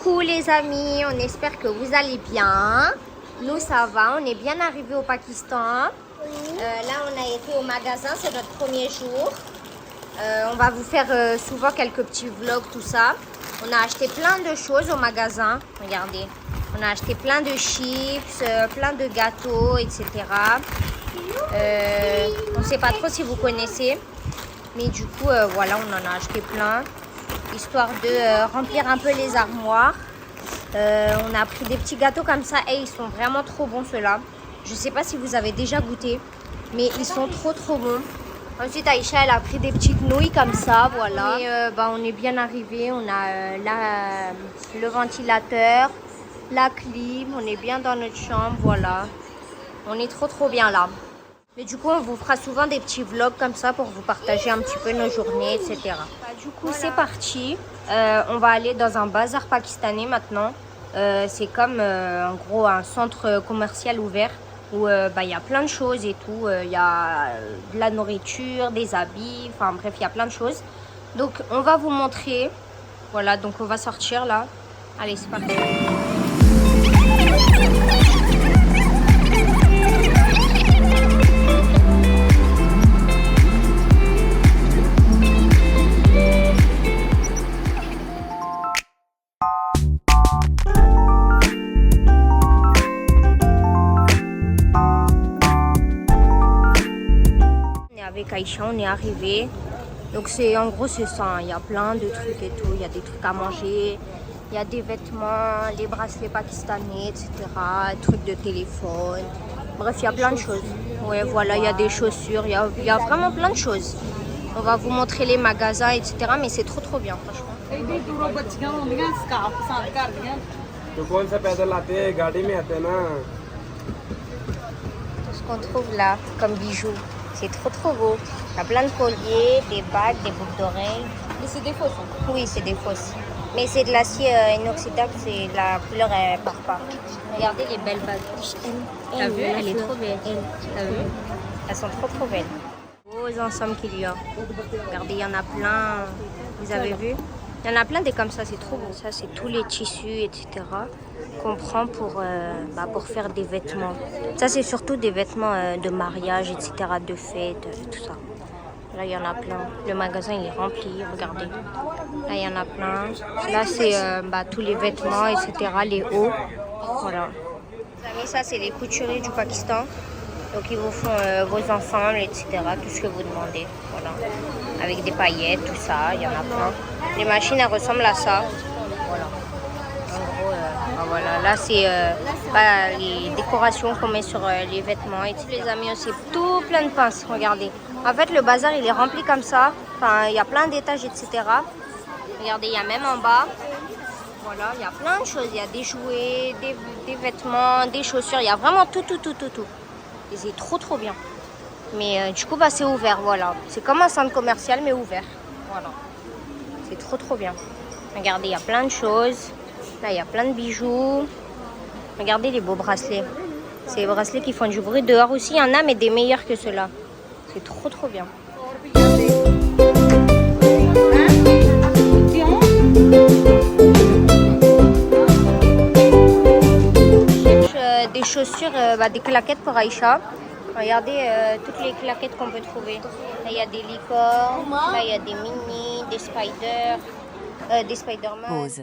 Coucou les amis, on espère que vous allez bien. Nous ça va, on est bien arrivé au Pakistan. Là on a été au magasin, c'est notre premier jour. On va vous faire souvent quelques petits vlogs, tout ça. On a acheté plein de choses au magasin, regardez. On a acheté plein de chips, plein de gâteaux, etc. On ne sait pas trop si vous connaissez. Mais du coup, voilà, on en a acheté plein. Histoire de remplir un peu les armoires. On a pris des petits gâteaux comme ça. Et ils sont vraiment trop bons ceux-là. Je ne sais pas si vous avez déjà goûté. Mais ils sont trop bons. Ensuite, Aïcha, elle a pris des petites nouilles comme ça. Voilà. Et, on est bien arrivé. On a le ventilateur, la clim. On est bien dans notre chambre. Voilà. On est trop bien là. Mais du coup, on vous fera souvent des petits vlogs comme ça pour vous partager un petit peu nos journées, etc. Du coup, voilà. C'est parti. On va aller dans un bazar pakistanais maintenant. C'est comme, en gros, un centre commercial ouvert où il y a plein de choses et tout. Il y a de la nourriture, des habits, enfin bref, il y a plein de choses. Donc, on va vous montrer. Voilà, donc on va sortir là. Allez, c'est parti. Avec Aïcha, on est arrivé. Donc c'est en gros c'est ça, il y a plein de trucs et tout, il y a des trucs à manger, il y a des vêtements, les bracelets pakistanais, etc. Trucs de téléphone. Bref, il y a plein de choses. Ouais, voilà, il y a des chaussures, il y a vraiment plein de choses. On va vous montrer les magasins, etc. Mais c'est trop bien, franchement. Tout ce qu'on trouve là, comme bijoux. C'est trop beau. Il y a plein de colliers, des bagues, des boucles d'oreilles. Mais c'est des fausses. Oui, c'est des fausses. Mais c'est de l'acier inoxydable, c'est la couleur, elle part pas. Regardez les belles bagues. T'as vu? Elle est trop belle. T'as vu? Elles sont trop belles. Beaux ensembles qu'il y a. Regardez, il y en a plein. Vous avez vu? Il y en a plein des comme ça, c'est trop beau. Ça, c'est tous les tissus, etc. qu'on prend pour faire des vêtements. Ça, c'est surtout des vêtements de mariage, etc., de fête, tout ça. Là, il y en a plein. Le magasin, il est rempli, regardez. Là, il y en a plein. Là, c'est tous les vêtements, etc., les hauts. Voilà. Mais ça, c'est les couturiers du Pakistan. Donc, ils vous font vos ensembles, etc., tout ce que vous demandez. Voilà. Avec des paillettes, tout ça, il y en a plein. Les machines, elles ressemblent à ça. Voilà. En gros, voilà. Là, c'est les décorations qu'on met sur les vêtements. Et les amis, c'est tout plein de pinces, regardez. En fait, le bazar, il est rempli comme ça. Enfin, il y a plein d'étages, etc. Regardez, il y a même en bas. Voilà, il y a plein de choses. Il y a des jouets, des vêtements, des chaussures. Il y a vraiment tout. Et c'est trop bien. Mais du coup, c'est ouvert, voilà. C'est comme un centre commercial, mais ouvert. Voilà. C'est trop bien. Regardez, il y a plein de choses. Là, il y a plein de bijoux. Regardez les beaux bracelets. C'est les bracelets qui font du bruit. Dehors aussi, il y en a, mais des meilleurs que ceux-là. C'est trop bien. Des chaussures, des claquettes pour Aïcha. Regardez toutes les claquettes qu'on peut trouver. Là, il y a des licornes, là, il y a des mini, des spiders, des Spider-Man. Pause.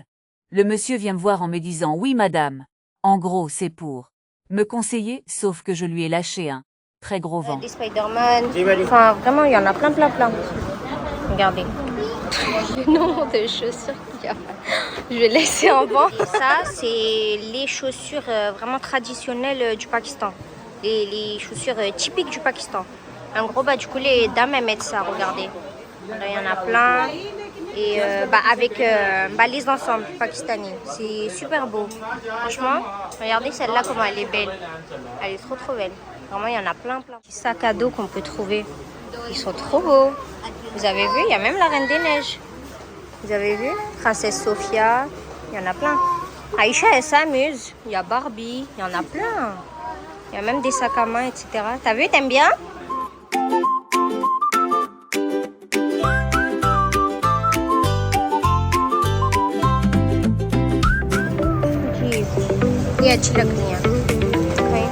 Le monsieur vient me voir en me disant « Oui, madame. En gros, c'est pour me conseiller, sauf que je lui ai lâché un très gros vent. » Des Spider-Man. Enfin, vraiment, il y en a plein. Regardez. Le nombre de chaussures qu'il y a. Je vais laisser en bas. Et ça, c'est les chaussures vraiment traditionnelles du Pakistan. Les chaussures typiques du Pakistan. En gros, du coup, les dames, elles mettent ça, regardez. Là, il y en a plein. Et avec les ensembles pakistanais. C'est super beau. Franchement, regardez celle-là, comment elle est belle. Elle est trop belle. Vraiment, il y en a plein. Les sacs à dos qu'on peut trouver. Ils sont trop beaux. Vous avez vu, il y a même la Reine des Neiges. Vous avez vu? Princesse Sophia. Il y en a plein. Aïcha, elle s'amuse. Il y a Barbie. Il y en a plein. Il y a même des sacs à main, etc. T'as vu, t'aimes bien? Iya, ciloknya. Oke.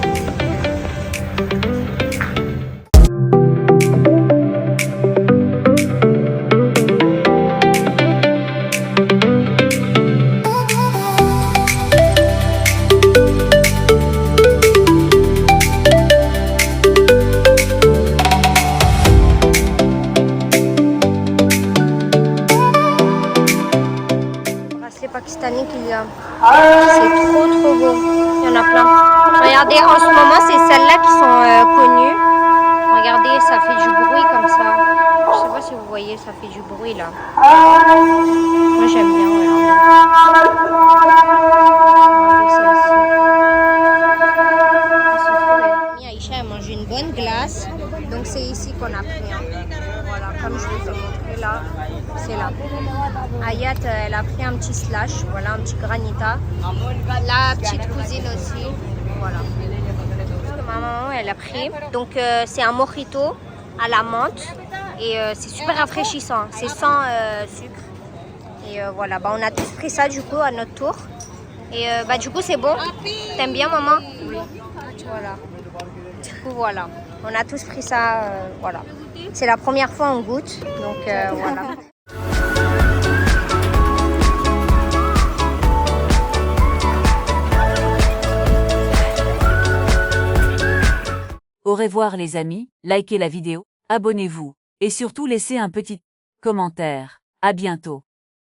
Bracelet pakistani qu'il y a. C'est trop beau. Il y en a plein. Regardez, en ce moment, c'est celles-là qui sont connues. Regardez, ça fait du bruit comme ça. Je sais pas si vous voyez, ça fait du bruit là. Moi, j'aime bien. Regardez celle-ci. Elles sont trop belles. Aïcha a mangé une bonne glace. Donc, c'est ici qu'on a pris. Hein. Voilà, comme je vous ai montré là. C'est là. Ayat, elle a pris un petit slash, voilà, un petit granita. La petite cousine aussi, voilà. Ma maman, elle a pris. Donc, c'est un mojito à la menthe et c'est super rafraîchissant. C'est sans sucre. Et voilà, bah, on a tous pris ça du coup à notre tour. Et bah, du coup, c'est bon. T'aimes bien, maman? Oui. Voilà. Du coup, voilà. On a tous pris ça, voilà. C'est la première fois on goûte, donc voilà. Au revoir les amis, likez la vidéo, abonnez-vous, et surtout laissez un petit commentaire. À bientôt.